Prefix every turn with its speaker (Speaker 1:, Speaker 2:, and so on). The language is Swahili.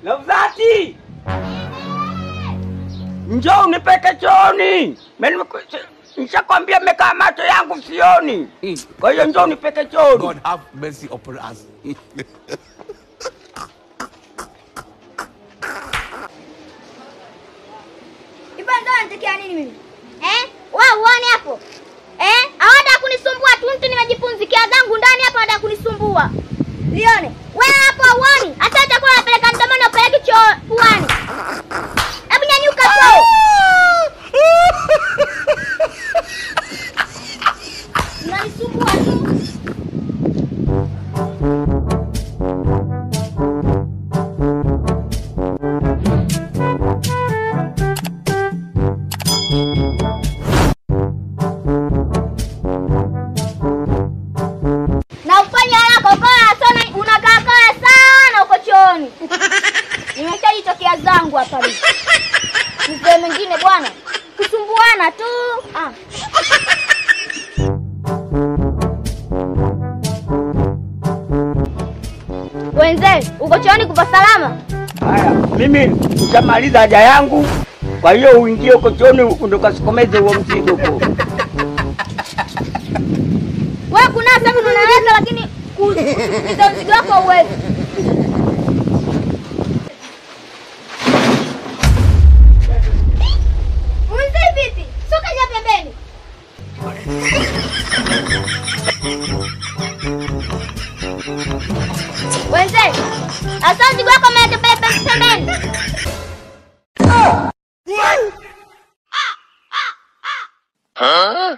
Speaker 1: Lauzati! Njoo unipeke chooni. Nishakwambia mmekaa macho yangu sioni. Kwa hiyo njoo unipeke chooni.
Speaker 2: God have mercy upon us.
Speaker 3: Ibanda unataka nini mimi? Wewe uone hapo. Hawada kunisumbua tu, mtu nimejipunzikia zangu ndani hapa, hawada kunisumbua. Lione. Wewe hapo uone. Hata utakuwa unapeleka mdomoni upeleke choo puani. Hebu nyanyuka tu. Unanisumbua tu. Na ufanye haraka kwa sana, unakaa sana uko chooni. Nimeshajitokea zangu hapa mimi. Mzee mwingine bwana, kusumbuana tu. Wenze, uko chooni kupa salama?
Speaker 1: Haya, mimi nishamaliza haja yangu. Kwa hiyo uingie uko chooni ukasikomeze huo mzigo huko.
Speaker 3: Wewe kuna sababu unaweza, lakini kuuliza mzigo wako uweze. Unze vipi? Soka ja pembeni. Wenze, asa mzigo wako umeenda pembeni.
Speaker 2: Huh?